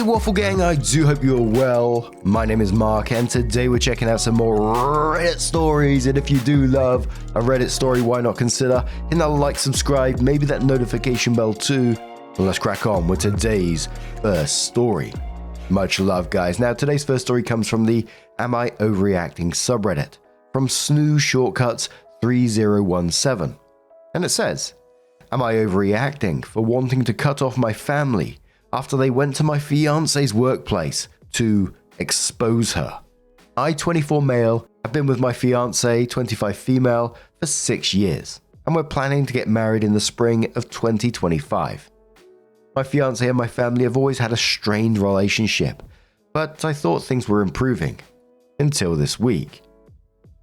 Waffle Gang, I do hope you're well. My name is Mark, and today we're checking out some more Reddit stories. And if you do love a Reddit story, why not consider hitting that like, subscribe, maybe that notification bell too. And let's crack on with today's first story. Much love, guys. Now, today's first story comes from the Am I Overreacting subreddit from Snoo Shortcuts 3017. And it says, Am I overreacting for wanting to cut off my family after they went to my fiance's workplace to expose her? I, 24 male, have been with my fiance, 25 female, for 6 years, and we're planning to get married in the spring of 2025. My fiance and my family have always had a strained relationship, but I thought things were improving. Until this week.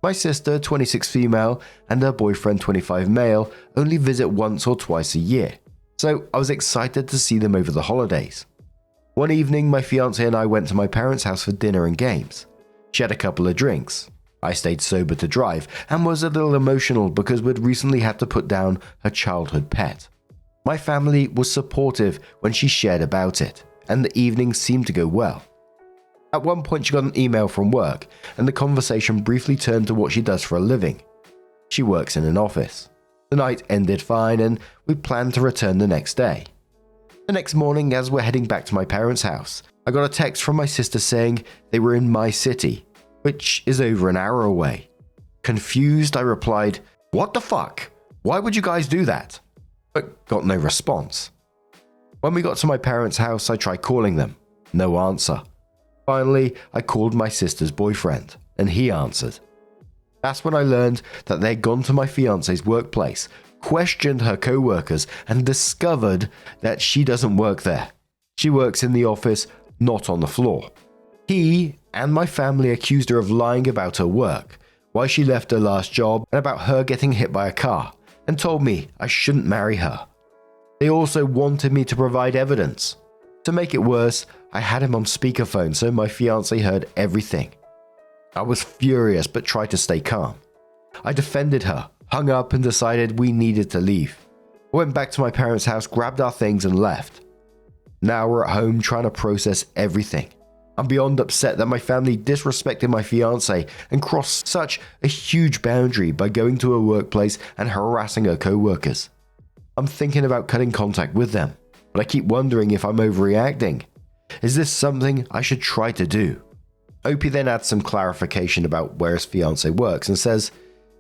My sister, 26 female, and her boyfriend, 25 male, only visit once or twice a year, so I was excited to see them over the holidays. One evening, my fiance and I went to my parents' house for dinner and games. She had a couple of drinks. I stayed sober to drive and was a little emotional because we'd recently had to put down her childhood pet. My family was supportive when she shared about it, and the evening seemed to go well. At one point, she got an email from work, and the conversation briefly turned to what she does for a living. She works in an office. The night ended fine, and we planned to return the next day. The next morning, as we're heading back to my parents' house, I got a text from my sister saying they were in my city, which is over an hour away. Confused, I replied, "What the fuck? Why would you guys do that?" But got no response. When we got to my parents' house, I tried calling them. No answer. Finally, I called my sister's boyfriend, and he answered. That's when I learned that they'd gone to my fiance's workplace, questioned her co-workers, and discovered that she doesn't work there. She works in the office, not on the floor. He and my family accused her of lying about her work, why she left her last job, and about her getting hit by a car, and told me I shouldn't marry her. They also wanted me to provide evidence. To make it worse, I had him on speakerphone so my fiance heard everything. I was furious but tried to stay calm. I defended her, hung up and decided we needed to leave. I went back to my parents' house, grabbed our things and left. Now we're at home trying to process everything. I'm beyond upset that my family disrespected my fiance and crossed such a huge boundary by going to her workplace and harassing her co-workers. I'm thinking about cutting contact with them, but I keep wondering if I'm overreacting. Is this something I should try to do? Opie then adds some clarification about where his fiance works and says,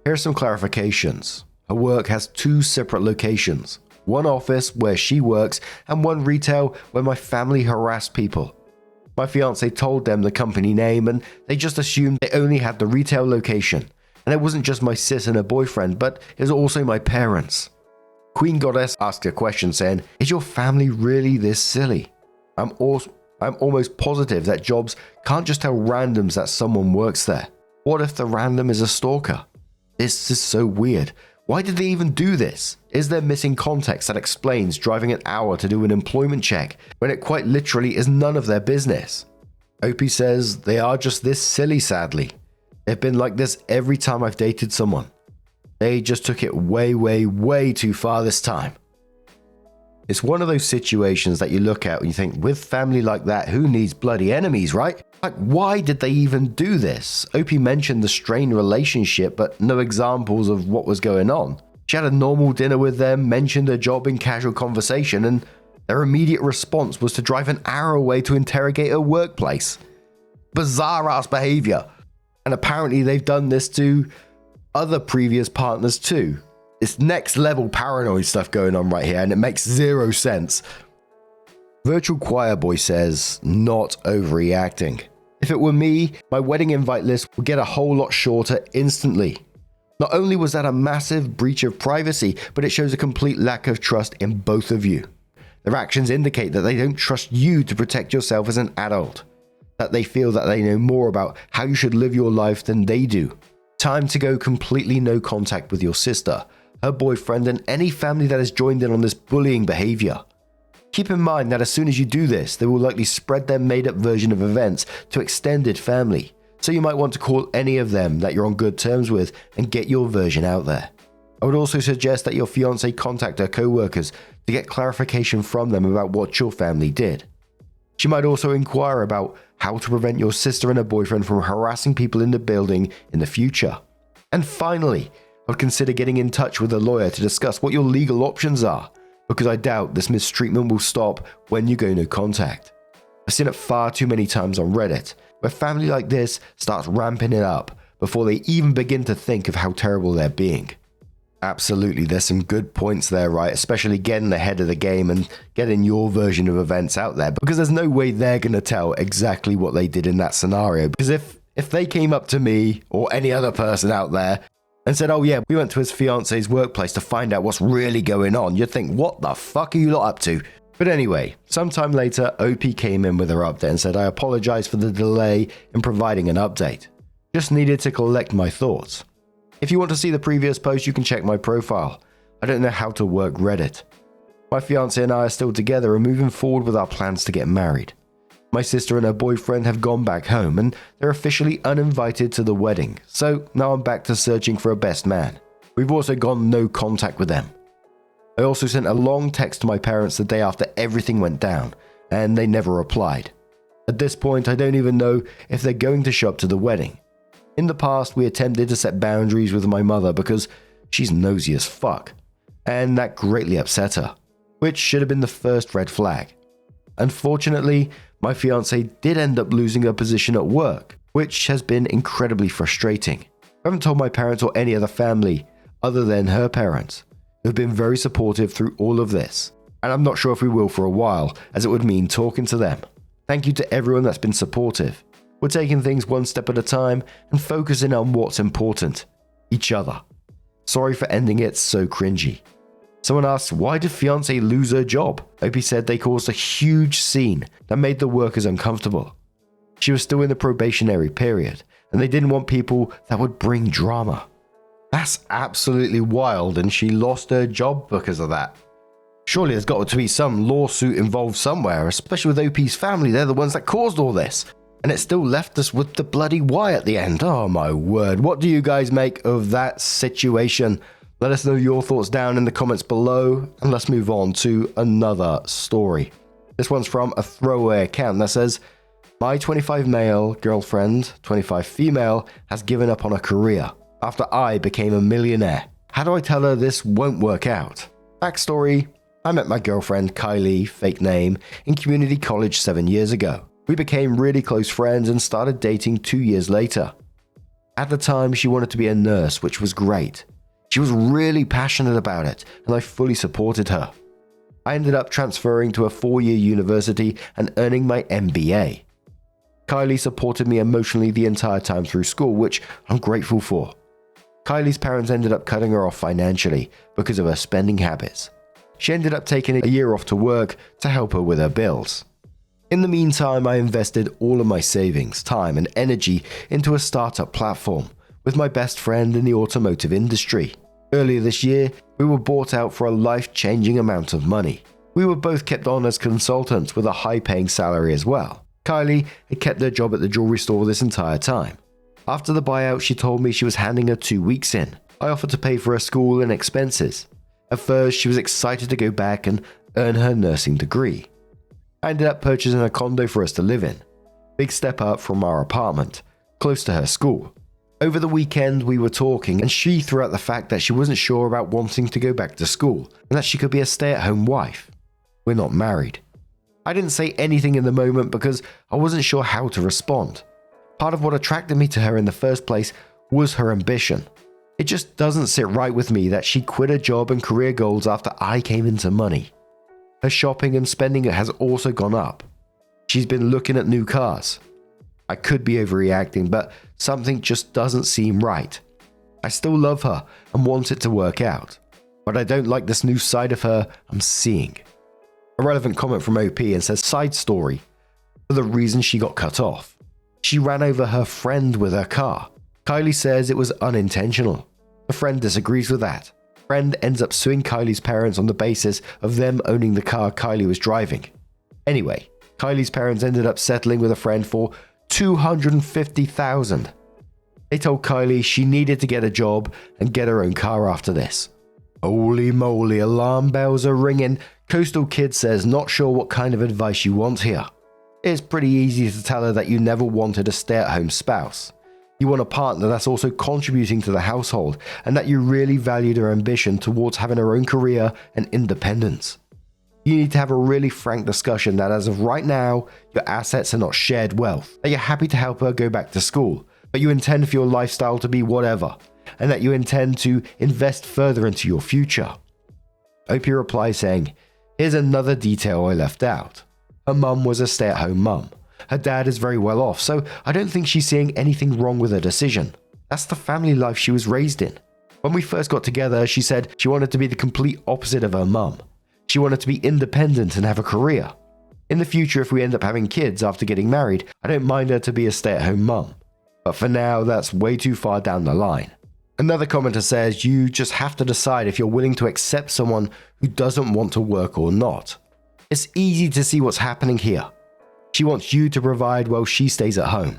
here are some clarifications. Her work has 2 separate locations, one office where she works and one retail where my family harass people. My fiance told them the company name and they just assumed they only had the retail location. And it wasn't just my sis and her boyfriend, but it was also my parents. Queen Goddess asked a question saying, is your family really this silly? I'm almost positive that jobs can't just tell randoms that someone works there. What if the random is a stalker? This is so weird. Why did they even do this? Is there missing context that explains driving an hour to do an employment check when it quite literally is none of their business? Opie says they are just this silly, sadly. They've been like this every time I've dated someone. They just took it way, way, way too far this time. It's one of those situations that you look at and you think, with family like that, who needs bloody enemies, right? Like, why did they even do this? Opie mentioned the strained relationship, but no examples of what was going on. She had a normal dinner with them, mentioned her job in casual conversation, and their immediate response was to drive an hour away to interrogate her workplace. Bizarre-ass behavior. And apparently they've done this to other previous partners too. It's next level paranoid stuff going on right here, and it makes zero sense. Virtual Choir Boy says, not overreacting. If it were me, my wedding invite list would get a whole lot shorter instantly. Not only was that a massive breach of privacy, but it shows a complete lack of trust in both of you. Their actions indicate that they don't trust you to protect yourself as an adult. That they feel that they know more about how you should live your life than they do. Time to go completely no contact with your sister, her boyfriend, and any family that has joined in on this bullying behavior. Keep in mind that as soon as you do this, they will likely spread their made-up version of events to extended family, so you might want to call any of them that you're on good terms with and get your version out there. I would also suggest that your fiancé contact her co-workers to get clarification from them about what your family did. She might also inquire about how to prevent your sister and her boyfriend from harassing people in the building in the future. And finally, I would consider getting in touch with a lawyer to discuss what your legal options are, because I doubt this mistreatment will stop when you go no contact. I've seen it far too many times on Reddit, where family like this starts ramping it up before they even begin to think of how terrible they're being. Absolutely, there's some good points there, right? Especially getting ahead of the game and getting your version of events out there, because there's no way they're going to tell exactly what they did in that scenario. Because if they came up to me or any other person out there and said, oh yeah, we went to his fiance's workplace to find out what's really going on, you'd think, what the fuck are you lot up to? But anyway, sometime later, OP came in with her update and said, I apologize for the delay in providing an update. Just needed to collect my thoughts. If you want to see the previous post, you can check my profile. I don't know how to work Reddit. My fiancé and I are still together and moving forward with our plans to get married. My sister and her boyfriend have gone back home and they're officially uninvited to the wedding, so now I'm back to searching for a best man. We've also gone no contact with them. I also sent a long text to my parents the day after everything went down, and they never replied. At this point, I don't even know if they're going to show up to the wedding. In the past, we attempted to set boundaries with my mother because she's nosy as fuck, and that greatly upset her, which should have been the first red flag. Unfortunately, my fiancée did end up losing her position at work, which has been incredibly frustrating. I haven't told my parents or any other family other than her parents, who have been very supportive through all of this, and I'm not sure if we will for a while, as it would mean talking to them. Thank you to everyone that's been supportive. We're taking things one step at a time and focusing on what's important, each other. Sorry for ending it so cringy. Someone asked, why did fiancé lose her job? OP said they caused a huge scene that made the workers uncomfortable. She was still in the probationary period, and they didn't want people that would bring drama. That's absolutely wild, and she lost her job because of that. Surely there's got to be some lawsuit involved somewhere, especially with OP's family. They're the ones that caused all this. And it still left us with the bloody why at the end. Oh my word. What do you guys make of that situation? Let us know your thoughts down in the comments below. And let's move on to another story. This one's from a throwaway account that says, my 25 male girlfriend, 25 female, has given up on a career after I became a millionaire. How do I tell her this won't work out? Backstory, I met my girlfriend, Kylie, fake name, in community college 7 years ago. We became really close friends and started dating 2 years later. At the time, she wanted to be a nurse, which was great. She was really passionate about it, and I fully supported her. I ended up transferring to a 4-year university and earning my MBA. Kylie supported me emotionally the entire time through school, which I'm grateful for. Kylie's parents ended up cutting her off financially because of her spending habits. She ended up taking a year off to work to help her with her bills. In the meantime, I invested all of my savings, time, and energy into a startup platform with my best friend in the automotive industry. Earlier this year, we were bought out for a life-changing amount of money. We were both kept on as consultants with a high-paying salary as well. Kylie had kept her job at the jewelry store this entire time. After the buyout, she told me she was handing her 2 weeks in. I offered to pay for her school and expenses. At first, she was excited to go back and earn her nursing degree. I ended up purchasing a condo for us to live in. Big step up from our apartment, close to her school. Over the weekend, we were talking, and she threw out the fact that she wasn't sure about wanting to go back to school, and that she could be a stay-at-home wife. We're not married. I didn't say anything in the moment because I wasn't sure how to respond. Part of what attracted me to her in the first place was her ambition. It just doesn't sit right with me that she quit her job and career goals after I came into money. Her shopping and spending has also gone up. She's been looking at new cars. I could be overreacting, but something just doesn't seem right. I still love her and want it to work out, but I don't like this new side of her I'm seeing. A relevant comment from OP and says, side story, for the reason she got cut off. She ran over her friend with her car. Kylie says it was unintentional. The friend disagrees with that. Friend ends up suing Kylie's parents on the basis of them owning the car Kylie was driving. Anyway, Kylie's parents ended up settling with a friend for $250,000. They told Kylie she needed to get a job and get her own car after this. Holy moly, alarm bells are ringing. Coastal Kid says, not sure what kind of advice you want here. It's pretty easy to tell her that you never wanted a stay-at-home spouse. You want a partner that's also contributing to the household, and that you really valued her ambition towards having her own career and independence. You need to have a really frank discussion that as of right now, your assets are not shared wealth, that you're happy to help her go back to school, but you intend for your lifestyle to be whatever, and that you intend to invest further into your future. Opie replies saying, "Here's another detail I left out. Her mum was a stay-at-home mum. Her dad is very well off, so I don't think she's seeing anything wrong with her decision. That's the family life she was raised in. When we first got together, she said she wanted to be the complete opposite of her mum. She wanted to be independent and have a career. In the future, if we end up having kids after getting married, I don't mind her to be a stay-at-home mum. But for now, that's way too far down the line." Another commenter says you just have to decide if you're willing to accept someone who doesn't want to work or not. It's easy to see what's happening here. She wants you to provide while she stays at home.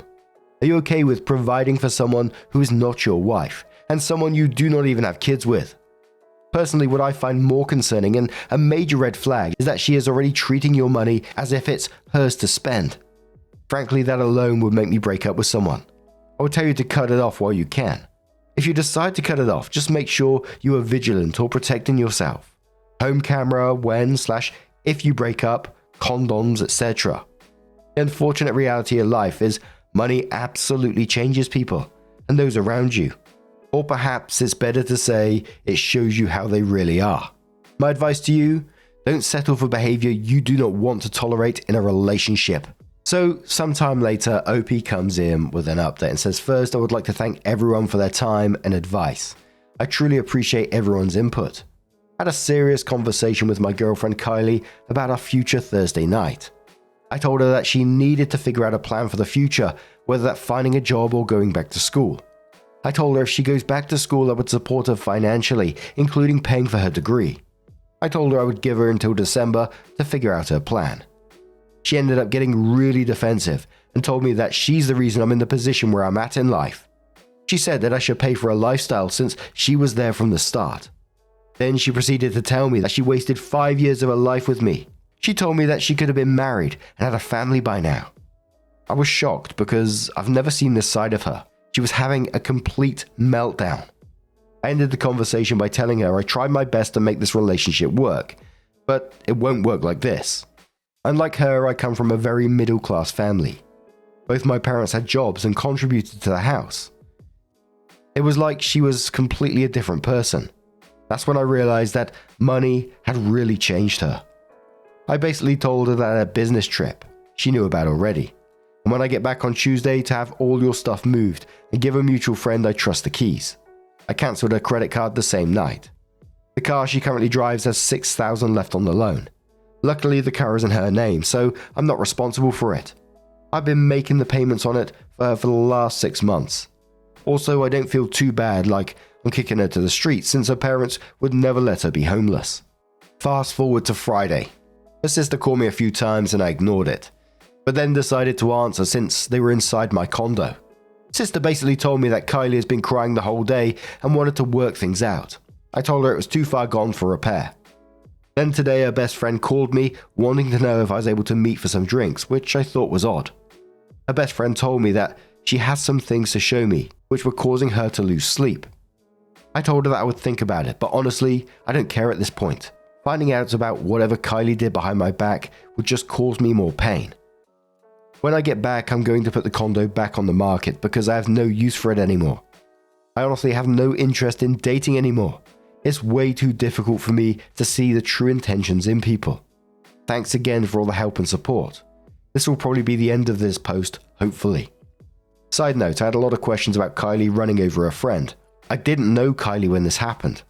Are you okay with providing for someone who is not your wife, and someone you do not even have kids with? Personally, what I find more concerning and a major red flag is that she is already treating your money as if it's hers to spend. Frankly, that alone would make me break up with someone. I would tell you to cut it off while you can. If you decide to cut it off, just make sure you are vigilant or protecting yourself. Home camera when/if you break up, condoms, etc. The unfortunate reality of life is money absolutely changes people and those around you. Or perhaps it's better to say it shows you how they really are. My advice to you, don't settle for behavior you do not want to tolerate in a relationship. So, sometime later, Opie comes in with an update and says, "First, I would like to thank everyone for their time and advice. I truly appreciate everyone's input. I had a serious conversation with my girlfriend Kylie about our future Thursday night. I told her that she needed to figure out a plan for the future, whether that's finding a job or going back to school. I told her if she goes back to school, I would support her financially, including paying for her degree. I told her I would give her until December to figure out her plan. She ended up getting really defensive and told me that she's the reason I'm in the position where I'm at in life. She said that I should pay for a lifestyle since she was there from the start. Then she proceeded to tell me that she wasted 5 years of her life with me. She told me that she could have been married and had a family by now. I was shocked because I've never seen this side of her. She was having a complete meltdown. I ended the conversation by telling her I tried my best to make this relationship work, but it won't work like this. Unlike her, I come from a very middle-class family. Both my parents had jobs and contributed to the house. It was like she was completely a different person. That's when I realized that money had really changed her. I basically told her that a business trip she knew about already. And when I get back on Tuesday to have all your stuff moved and give a mutual friend I trust the keys. I cancelled her credit card the same night. The car she currently drives has $6,000 left on the loan. Luckily, the car is in her name, so I'm not responsible for it. I've been making the payments on it for the last 6 months. Also, I don't feel too bad like I'm kicking her to the streets since her parents would never let her be homeless. Fast forward to Friday. Her sister called me a few times and I ignored it, but then decided to answer since they were inside my condo. Sister basically told me that Kylie has been crying the whole day and wanted to work things out. I told her it was too far gone for repair. Then today her best friend called me wanting to know if I was able to meet for some drinks, which I thought was odd. Her best friend told me that she has some things to show me, which were causing her to lose sleep. I told her that I would think about it, but honestly, I don't care at this point. Finding out about whatever Kylie did behind my back would just cause me more pain. When I get back, I'm going to put the condo back on the market because I have no use for it anymore. I honestly have no interest in dating anymore. It's way too difficult for me to see the true intentions in people. Thanks again for all the help and support. This will probably be the end of this post, hopefully. Side note, I had a lot of questions about Kylie running over a friend. I didn't know Kylie when this happened.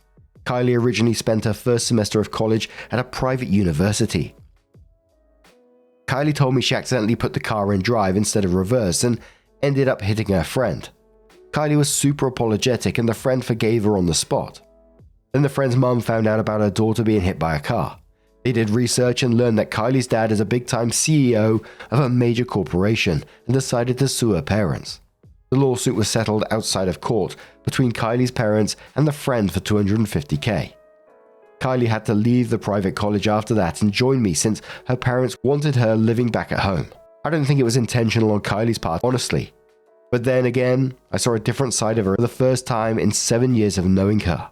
Kylie originally spent her first semester of college at a private university. Kylie told me she accidentally put the car in drive instead of reverse and ended up hitting her friend. Kylie was super apologetic and the friend forgave her on the spot. Then the friend's mum found out about her daughter being hit by a car. They did research and learned that Kylie's dad is a big-time CEO of a major corporation and decided to sue her parents. The lawsuit was settled outside of court between Kylie's parents and the friend for $250K. Kylie had to leave the private college after that and join me since her parents wanted her living back at home. I don't think it was intentional on Kylie's part, honestly. But then again, I saw a different side of her for the first time in 7 years of knowing her.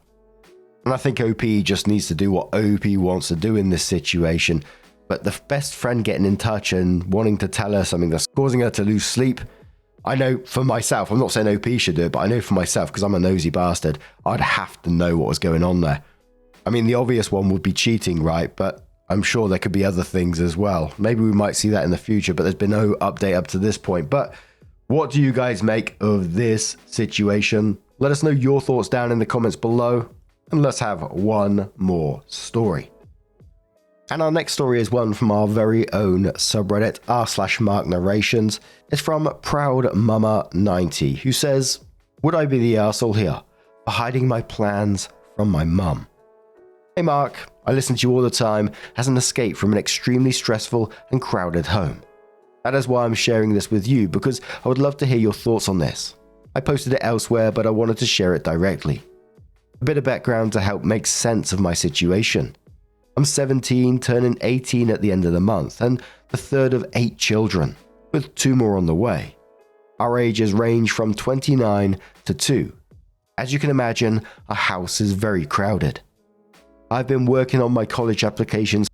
And I think OP just needs to do what OP wants to do in this situation. But the best friend getting in touch and wanting to tell her something that's causing her to lose sleep, I know for myself, I'm not saying OP should do it, but I know for myself, because I'm a nosy bastard, I'd have to know what was going on there. I mean, the obvious one would be cheating, right? But I'm sure there could be other things as well. Maybe we might see that in the future, but there's been no update up to this point. But what do you guys make of this situation? Let us know your thoughts down in the comments below, and let's have one more story. And our next story is one from our very own subreddit, r/Mark Narrations. It's from Proud Mama 90, who says, "Would I be the arsehole here for hiding my plans from my mum? Hey Mark, I listen to you all the time as an escape from an extremely stressful and crowded home. That is why I'm sharing this with you, because I would love to hear your thoughts on this. I posted it elsewhere, but I wanted to share it directly. A bit of background to help make sense of my situation. I'm 17, turning 18 at the end of the month, and the third of 8 children, with 2 more on the way. Our ages range from 29 to 2. As you can imagine, our house is very crowded. I've been working on my college applications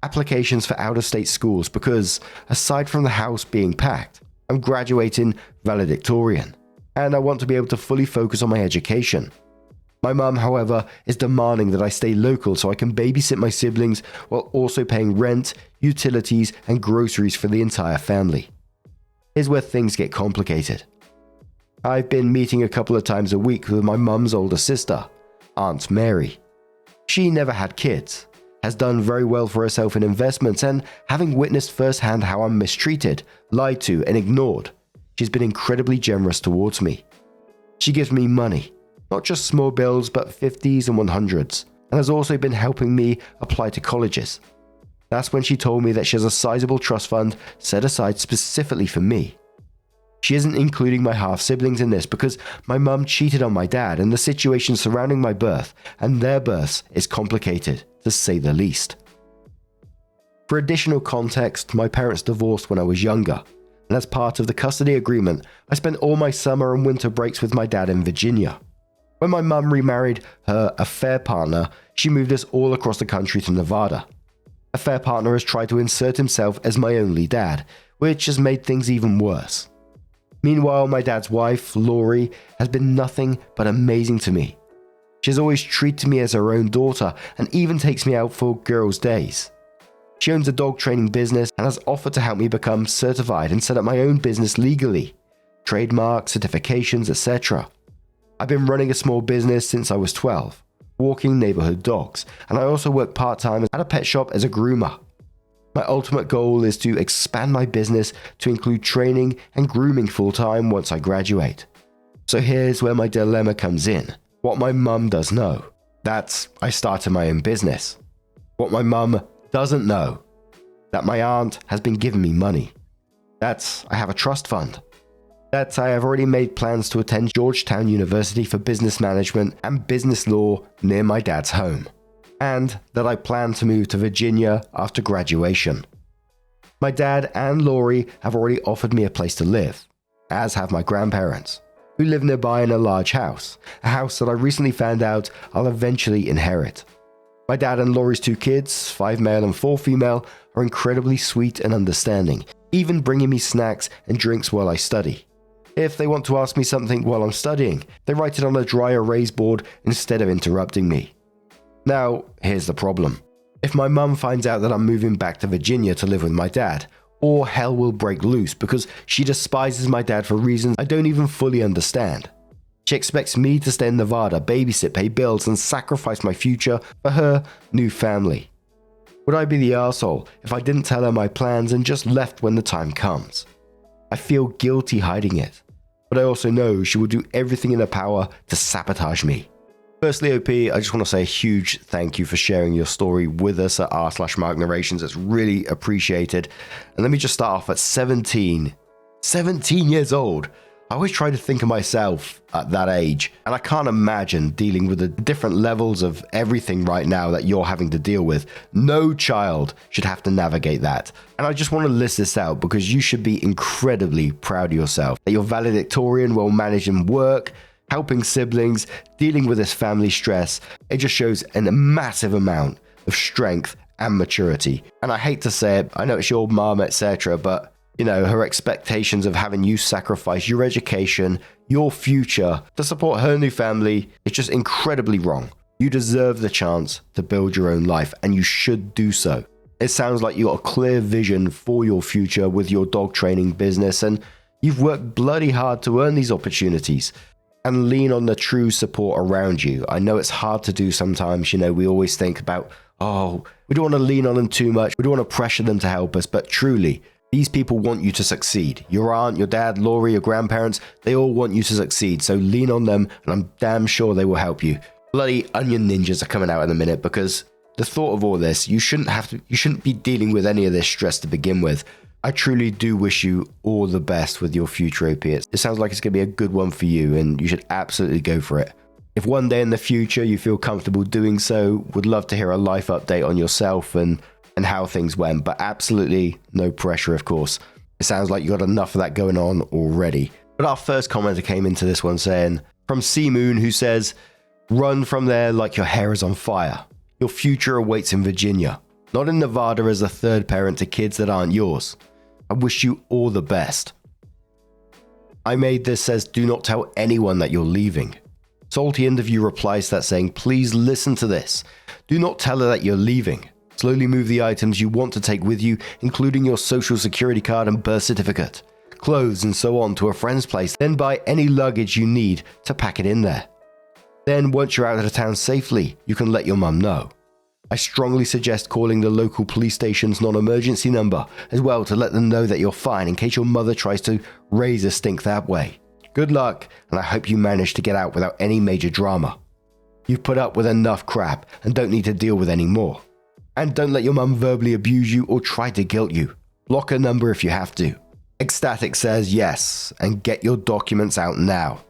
for out-of-state schools because, aside from the house being packed, I'm graduating valedictorian, and I want to be able to fully focus on my education. My mum, however, is demanding that I stay local so I can babysit my siblings while also paying rent, utilities, and groceries for the entire family. Here's where things get complicated. I've been meeting a couple of times a week with my mum's older sister, Aunt Mary. She never had kids, has done very well for herself in investments, and having witnessed firsthand how I'm mistreated, lied to, and ignored, she's been incredibly generous towards me. She gives me money, not just small bills but 50s and 100s, and has also been helping me apply to colleges. That's when she told me that she has a sizable trust fund set aside specifically for me. She isn't including my half-siblings in this because my mum cheated on my dad, and the situation surrounding my birth and their births is complicated, to say the least. For additional context, my parents divorced when I was younger, and as part of the custody agreement, I spent all my summer and winter breaks with my dad in Virginia. When my mum remarried her affair partner, she moved us all across the country to Nevada. Affair partner has tried to insert himself as my only dad, which has made things even worse. Meanwhile, my dad's wife, Lori, has been nothing but amazing to me. She has always treated me as her own daughter and even takes me out for girls' days. She owns a dog training business and has offered to help me become certified and set up my own business legally, trademark, certifications, etc. I've been running a small business since I was 12, walking neighborhood dogs, and I also work part-time at a pet shop as a groomer. My ultimate goal is to expand my business to include training and grooming full-time once I graduate. So here's where my dilemma comes in. What my mum does know, that's I started my own business. What my mum doesn't know, that my aunt has been giving me money. That's I have a trust fund. That I have already made plans to attend Georgetown University for business management and business law near my dad's home, and that I plan to move to Virginia after graduation. My dad and Lori have already offered me a place to live, as have my grandparents, who live nearby in a large house, a house that I recently found out I'll eventually inherit. My dad and Lori's 2 kids, 5 male and 4 female, are incredibly sweet and understanding, even bringing me snacks and drinks while I study. If they want to ask me something while I'm studying, they write it on a dry erase board instead of interrupting me. Now, here's the problem. If my mum finds out that I'm moving back to Virginia to live with my dad, all hell will break loose because she despises my dad for reasons I don't even fully understand. She expects me to stay in Nevada, babysit, pay bills, and sacrifice my future for her new family. Would I be the arsehole if I didn't tell her my plans and just left when the time comes? I feel guilty hiding it, but I also know she will do everything in her power to sabotage me. Firstly, OP, I just want to say a huge thank you for sharing your story with us at r/Mark Narrations. It's really appreciated. And let me just start off at 17. 17 years old. I always try to think of myself at that age, and I can't imagine dealing with the different levels of everything right now that you're having to deal with. No child should have to navigate that. And I just want to list this out because you should be incredibly proud of yourself. That you're valedictorian, well managed in work, helping siblings, dealing with this family stress. It just shows a massive amount of strength and maturity. And I hate to say it, I know it's your mom, etc., but you know, her expectations of having you sacrifice your education, your future to support her new family is just incredibly wrong. You deserve the chance to build your own life, and you should do so. It sounds like you got a clear vision for your future with your dog training business, and you've worked bloody hard to earn these opportunities. And lean on the true support around you. I know it's hard to do sometimes, you know, we always think about, oh, we don't want to lean on them too much, we don't want to pressure them to help us, but truly, these people want you to succeed. Your aunt, your dad, Laurie, your grandparents, they all want you to succeed. So lean on them, and I'm damn sure they will help you. Bloody onion ninjas are coming out in a minute because the thought of all this, you shouldn't be dealing with any of this stress to begin with. I truly do wish you all the best with your future OP. It sounds like it's going to be a good one for you, and you should absolutely go for it. If one day in the future you feel comfortable doing so, would love to hear a life update on yourself and how things went, but absolutely no pressure, of course. It sounds like you got enough of that going on already. But our first commenter came into this one saying, from C Moon, who says, run from there like your hair is on fire. Your future awaits in Virginia, not in Nevada as a third parent to kids that aren't yours. I wish you all the best. I Made This says, do not tell anyone that you're leaving. Salty Interview replies to that saying, please listen to this. Do not tell her that you're leaving. Slowly move the items you want to take with you, including your social security card and birth certificate, clothes and so on, to a friend's place. Then buy any luggage you need to pack it in there. Then once you're out of the town safely, you can let your mum know. I strongly suggest calling the local police station's non-emergency number as well to let them know that you're fine in case your mother tries to raise a stink that way. Good luck, and I hope you manage to get out without any major drama. You've put up with enough crap and don't need to deal with any more. And don't let your mum verbally abuse you or try to guilt you. Block her number if you have to. Ecstatic says yes, and get your documents out now.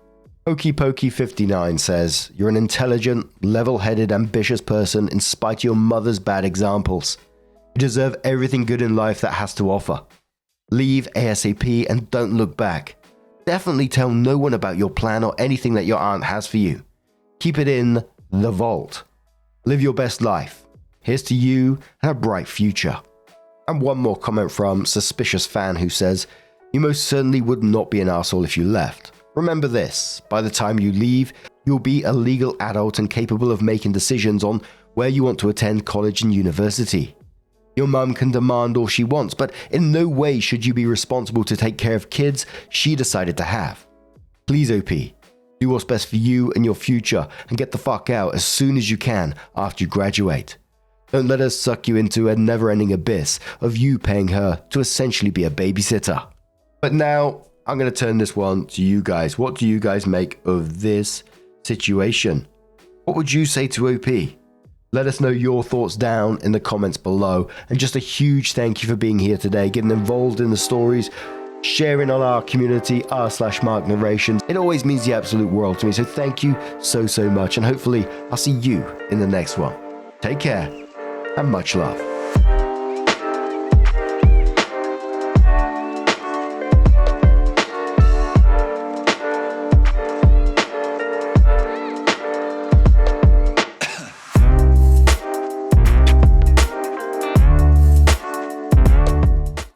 Pokey Pokey 59 says, you're an intelligent, level-headed, ambitious person in spite of your mother's bad examples. You deserve everything good in life that has to offer. Leave ASAP and don't look back. Definitely tell no one about your plan or anything that your aunt has for you. Keep it in the vault. Live your best life. Here's to you and a bright future. And one more comment from Suspicious Fan who says, you most certainly would not be an arsehole if you left. Remember this, by the time you leave, you'll be a legal adult and capable of making decisions on where you want to attend college and university. Your mum can demand all she wants, but in no way should you be responsible to take care of kids she decided to have. Please, OP, do what's best for you and your future and get the fuck out as soon as you can after you graduate. Don't let her suck you into a never-ending abyss of you paying her to essentially be a babysitter. But now, I'm going to turn this one to you guys. What do you guys make of this situation? What would you say to OP? Let us know your thoughts down in the comments below. And just a huge thank you for being here today, getting involved in the stories, sharing on our community, r/Mark Narrations. It always means the absolute world to me. So thank you so much. And hopefully I'll see you in the next one. Take care and much love.